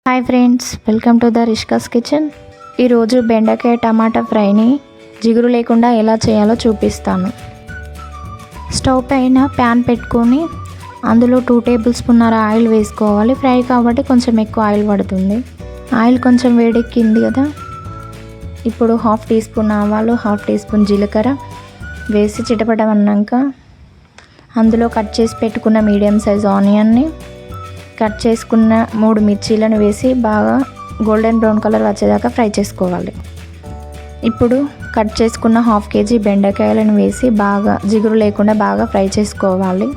Hi friends, welcome to the Rishka's kitchen. ఈరోజు బెండకాయ టమాటా ఫ్రైని జిగురు లేకుండా ఎలా చేయాలో చూపిస్తాను. స్టవ్ పైన ప్యాన్ పెట్టుకొని అందులో 2 టేబుల్ స్పూన్నర ఆయిల్ వేసుకోవాలి. ఫ్రై కాబట్టి కొంచెం ఎక్కువ ఆయిల్ పడుతుంది. ఆయిల్ కొంచెం వేడెక్కింది కదా, ఇప్పుడు 1/2 టీ స్పూన్ ఆవాలు, 1/2 టీ స్పూన్ జీలకర్ర వేసి చిటపటమన్నాక అందులో కట్ చేసి పెట్టుకున్న మీడియం సైజ్ ఆనియన్ని, కట్ చేసుకున్న 3 మిర్చీలను వేసి బాగా గోల్డెన్ బ్రౌన్ కలర్ వచ్చేదాకా ఫ్రై చేసుకోవాలి. ఇప్పుడు కట్ చేసుకున్న 1/2 కేజీ బెండకాయలను వేసి బాగా జిగురు లేకుండా బాగా ఫ్రై చేసుకోవాలి.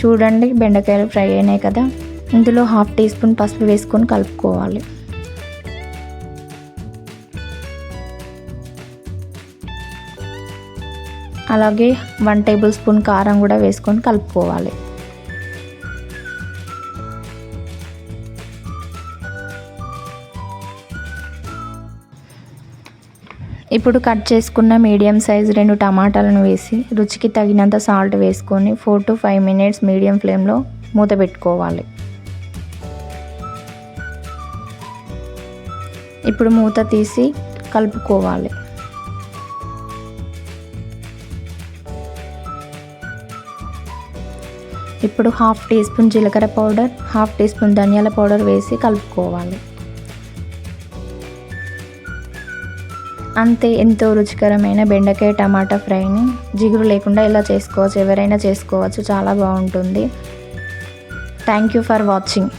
చూడండి, బెండకాయలు ఫ్రై అయినాయి కదా. ఇందులో 1/2 టీ స్పూన్ పసుపు వేసుకొని కలుపుకోవాలి. అలాగే 1 టేబుల్ స్పూన్ కారం కూడా వేసుకొని కలుపుకోవాలి. ఇప్పుడు కట్ చేసుకున్న మీడియం సైజ్ 2 టమాటాలను వేసి రుచికి తగినంత సాల్ట్ వేసుకొని 4 to 5 మినిట్స్ మీడియం ఫ్లేమ్లో మూత పెట్టుకోవాలి. ఇప్పుడు మూత తీసి కలుపుకోవాలి. ఇప్పుడు 1/2 టీ స్పూన్ జీలకర్ర పౌడర్, 1/2 టీ స్పూన్ ధనియాల పౌడర్ వేసి కలుపుకోవాలి. అంతే, ఎంతో రుచికరమైన బెండకాయ టమాటా ఫ్రైని జిగురు లేకుండా ఇలా చేసుకోవచ్చు. ఎవరైనా చేసుకోవచ్చు, చాలా బాగుంటుంది. Thank you for watching.